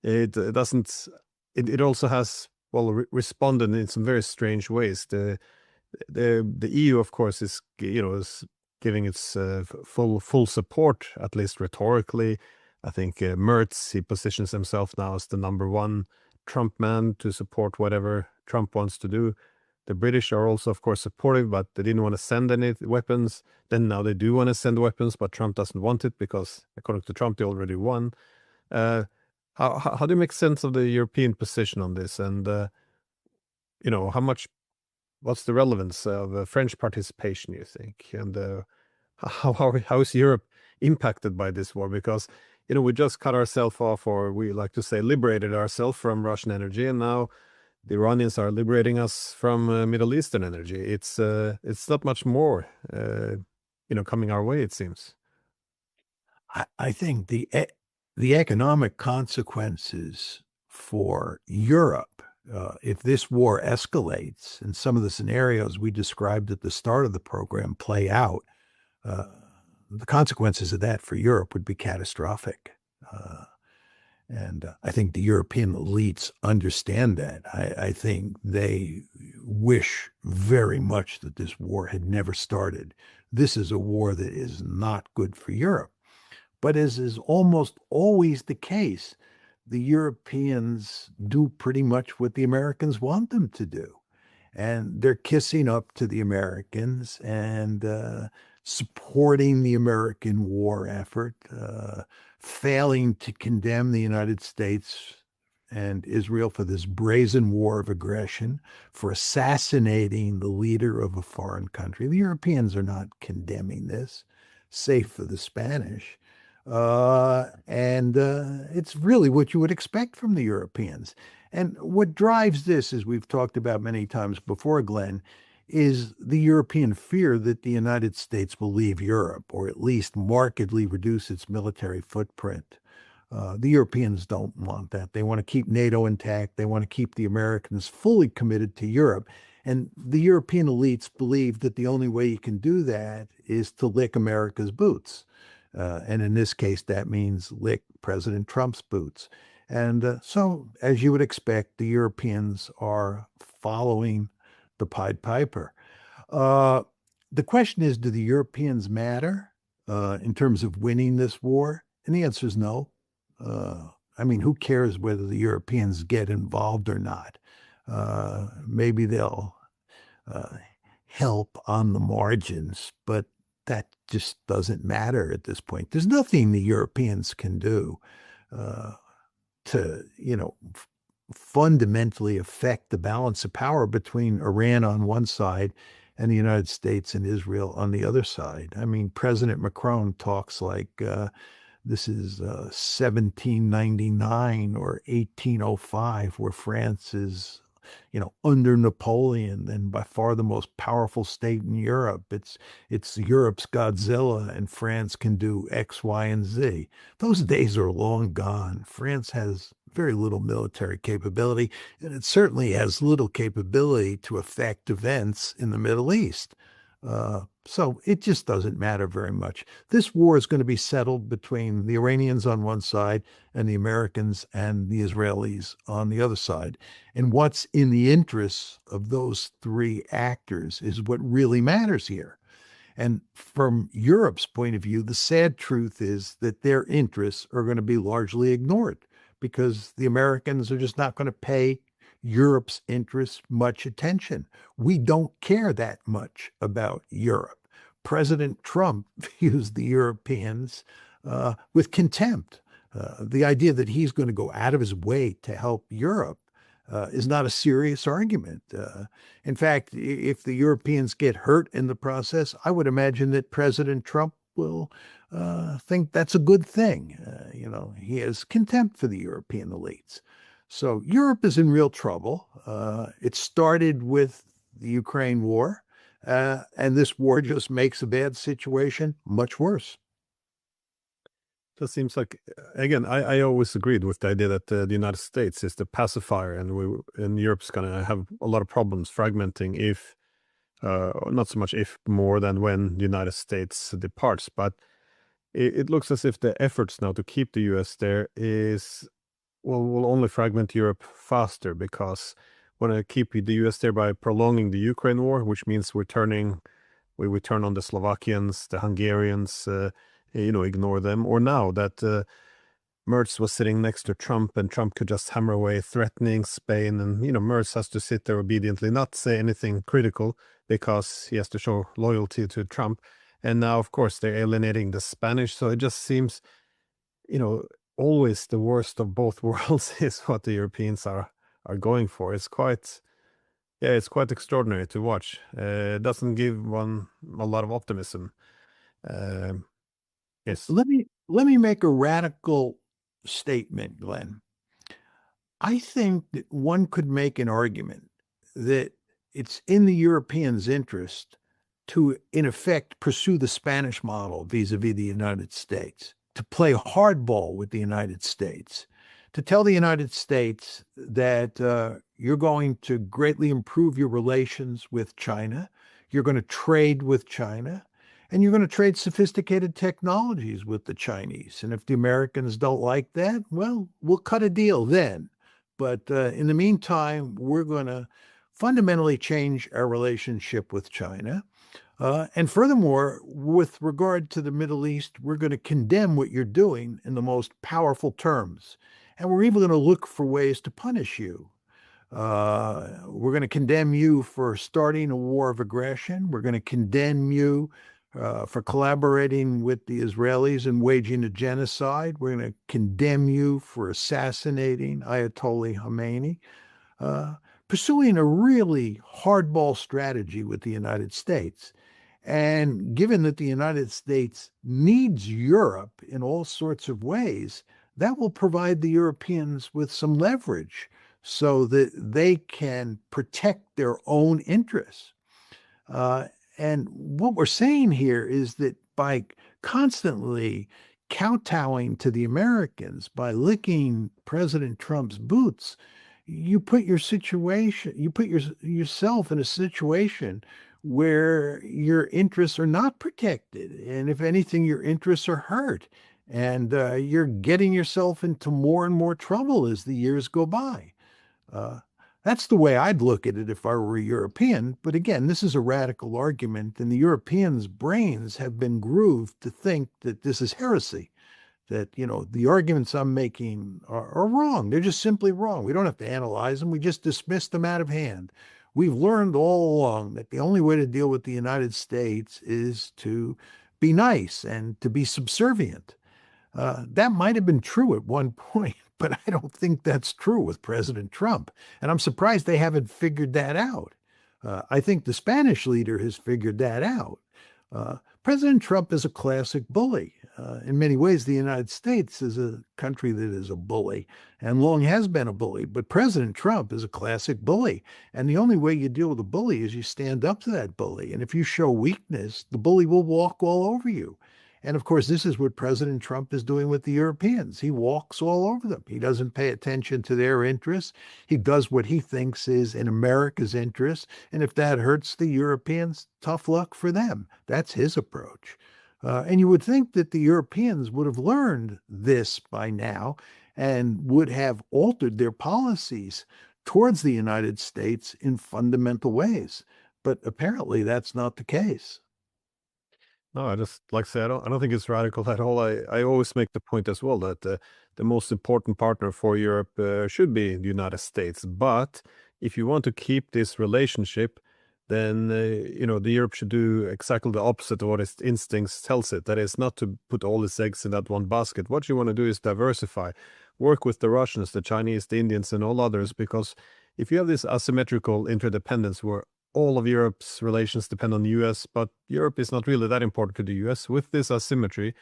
it doesn't. It also has responded in some very strange ways. The EU, of course, is giving its full support, at least rhetorically. I think Merz, he positions himself now as the number one Trump man to support whatever Trump wants to do. The British are also, of course, supportive, but they didn't want to send any weapons. Then now they do want to send weapons, but Trump doesn't want it because, according to Trump, they already won. How do you make sense of the European position on this? And, what's the relevance of French participation, you think? And how is Europe impacted by this war? Because, we just cut ourselves off, or we like to say liberated ourselves from Russian energy, and now the Iranians are liberating us from Middle Eastern energy. It's not much more, coming our way, it seems. I think the economic consequences for Europe, if this war escalates and some of the scenarios we described at the start of the program play out, the consequences of that for Europe would be catastrophic. And I think the European elites understand that. I think they wish very much that this war had never started. This is a war that is not good for Europe. But as is almost always the case, the Europeans do pretty much what the Americans want them to do. And they're kissing up to the Americans and supporting the American war effort, failing to condemn the United States and Israel for this brazen war of aggression, for assassinating the leader of a foreign country. The Europeans are not condemning this, save for the Spanish. And it's really what you would expect from the Europeans. And what drives this, as we've talked about many times before, Glenn, is the European fear that the United States will leave Europe, or at least markedly reduce its military footprint. The Europeans don't want that. They want to keep NATO intact. They want to keep the Americans fully committed to Europe. And the European elites believe that the only way you can do that is to lick America's boots. And in this case, that means lick President Trump's boots. And so, as you would expect, the Europeans are following the Pied Piper. The question is, do the Europeans matter in terms of winning this war? And the answer is no. I mean, who cares whether the Europeans get involved or not? Maybe they'll help on the margins, but that just doesn't matter at this point. There's nothing the Europeans can do to, fundamentally affect the balance of power between Iran on one side and the United States and Israel on the other side. I mean, President Macron talks like this is 1799 or 1805, where France is, under Napoleon and by far the most powerful state in Europe. It's Europe's Godzilla, and France can do X, Y, and Z. Those days are long gone. France has very little military capability, and it certainly has little capability to affect events in the Middle East. So it just doesn't matter very much. This war is going to be settled between the Iranians on one side and the Americans and the Israelis on the other side. And what's in the interests of those three actors is what really matters here. And from Europe's point of view, the sad truth is that their interests are going to be largely ignored because the Americans are just not going to pay Europe's interests much attention. We don't care that much about Europe. President Trump views the Europeans with contempt. The idea that he's going to go out of his way to help Europe is not a serious argument. In fact, if the Europeans get hurt in the process, I would imagine that President Trump will think that's a good thing. He has contempt for the European elites. So Europe is in real trouble. It started with the Ukraine war, and this war just makes a bad situation much worse. It seems like, again, I always agreed with the idea that the United States is the pacifier, and Europe's going to have a lot of problems fragmenting if, not so much if, more than when the United States departs. But it looks as if the efforts now to keep the US there will only fragment Europe faster, because we want to keep the US there by prolonging the Ukraine war, which means we turn on the Slovakians, the Hungarians, ignore them. Or now that Merz was sitting next to Trump, and Trump could just hammer away, threatening Spain. And, Merz has to sit there obediently, not say anything critical because he has to show loyalty to Trump. And now, of course, they're alienating the Spanish. So it just seems, always the worst of both worlds is what the Europeans are going for. It's quite extraordinary to watch. It doesn't give one a lot of optimism. Yes. Let me make a radical statement, Glenn. I think that one could make an argument that it's in the Europeans' interest to, in effect, pursue the Spanish model vis-a-vis the United States, to play hardball with the United States, to tell the United States that you're going to greatly improve your relations with China, you're going to trade with China, and you're going to trade sophisticated technologies with the Chinese. And if the Americans don't like that, well, we'll cut a deal then. But in the meantime, we're going to fundamentally change our relationship with China. And furthermore, with regard to the Middle East, we're going to condemn what you're doing in the most powerful terms. And we're even going to look for ways to punish you. We're going to condemn you for starting a war of aggression. We're going to condemn you for collaborating with the Israelis and waging a genocide. We're going to condemn you for assassinating Ayatollah Khomeini, pursuing a really hardball strategy with the United States. And given that the United States needs Europe in all sorts of ways, that will provide the Europeans with some leverage so that they can protect their own interests. And what we're saying here is that by constantly kowtowing to the Americans, by licking President Trump's boots, you put yourself in a situation where your interests are not protected. And if anything, your interests are hurt. And you're getting yourself into more and more trouble as the years go by. That's the way I'd look at it if I were a European. But again, this is a radical argument, and the Europeans' brains have been grooved to think that this is heresy, that, the arguments I'm making are wrong. They're just simply wrong. We don't have to analyze them. We just dismiss them out of hand. We've learned all along that the only way to deal with the United States is to be nice and to be subservient. That might have been true at one point, but I don't think that's true with President Trump. And I'm surprised they haven't figured that out. I think the Spanish leader has figured that out. President Trump is a classic bully. In many ways, the United States is a country that is a bully and long has been a bully. But President Trump is a classic bully. And the only way you deal with a bully is you stand up to that bully. And if you show weakness, the bully will walk all over you. And of course, this is what President Trump is doing with the Europeans. He walks all over them. He doesn't pay attention to their interests. He does what he thinks is in America's interest. And if that hurts the Europeans, tough luck for them. That's his approach. And you would think that the Europeans would have learned this by now and would have altered their policies towards the United States in fundamental ways. But apparently that's not the case. No, I just like I say, I don't think it's radical at all. I always make the point as well that the most important partner for Europe should be the United States. But if you want to keep this relationship, then the Europe should do exactly the opposite of what its instincts tells it. That is not to put all its eggs in that one basket. What you want to do is diversify, work with the Russians, the Chinese, the Indians, and all others. Because if you have this asymmetrical interdependence where all of Europe's relations depend on the US, but Europe is not really that important to the US. With this asymmetry,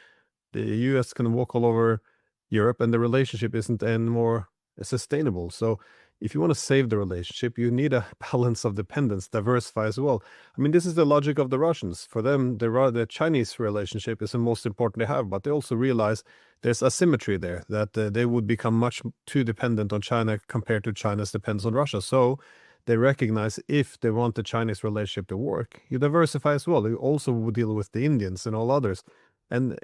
the US can walk all over Europe and the relationship isn't anymore sustainable. So if you want to save the relationship, you need a balance of dependence, diversify as well. I mean, this is the logic of the Russians. For them, the Chinese relationship is the most important they have, but they also realize there's asymmetry there, that they would become much too dependent on China compared to China's dependence on Russia. So they recognize if they want the Chinese relationship to work, you diversify as well. You also would deal with the Indians and all others. And,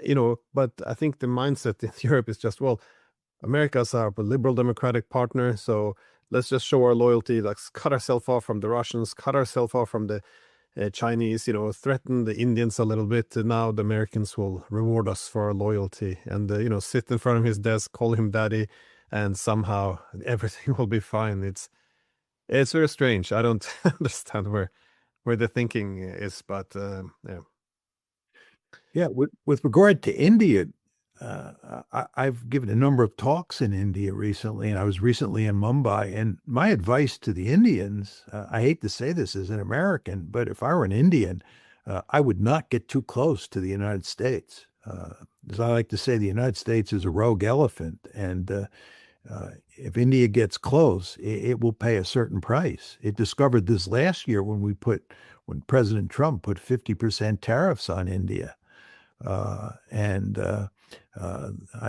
but I think the mindset in Europe is just, well, America's our liberal democratic partner, so let's just show our loyalty. Let's cut ourselves off from the Russians, cut ourselves off from the Chinese, threaten the Indians a little bit. Now the Americans will reward us for our loyalty, and sit in front of his desk, call him daddy, and somehow everything will be fine. It's very strange. I don't understand where the thinking is, but yeah. Yeah, with regard to India, I've given a number of talks in India recently, and I was recently in Mumbai. And my advice to the Indians, I hate to say this as an American, but if I were an Indian, I would not get too close to the United States. As I like to say, the United States is a rogue elephant, and if India gets close, it will pay a certain price. It discovered this last year when President Trump put 50% tariffs on India. I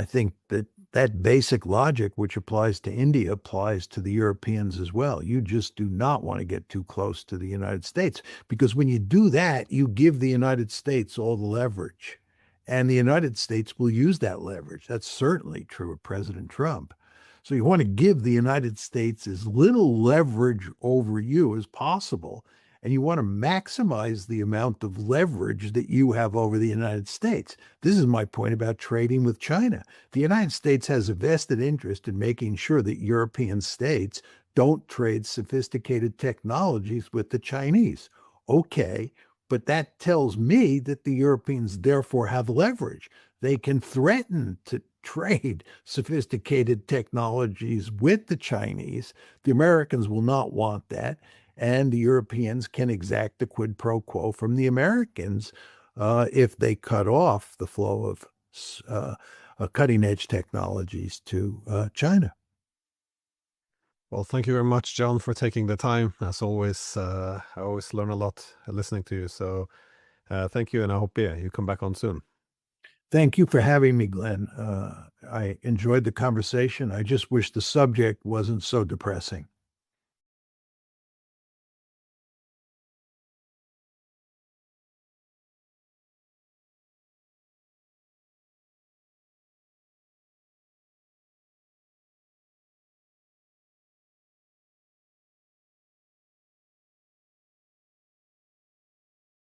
think that basic logic, which applies to India, applies to the Europeans as well. You just do not want to get too close to the United States, because when you do that, you give the United States all the leverage, and the United States will use that leverage. That's certainly true of President Trump. So you want to give the United States as little leverage over you as possible, and you want to maximize the amount of leverage that you have over the United States. This is my point about trading with China. The United States has a vested interest in making sure that European states don't trade sophisticated technologies with the Chinese. Okay, but that tells me that the Europeans therefore have leverage. They can threaten to trade sophisticated technologies with the Chinese. The Americans will not want that. And the Europeans can exact the quid pro quo from the Americans if they cut off the flow of cutting-edge technologies to China. Well, thank you very much, John, for taking the time. As always, I always learn a lot listening to you. So thank you, and I hope you come back on soon. Thank you for having me, Glenn. I enjoyed the conversation. I just wish the subject wasn't so depressing.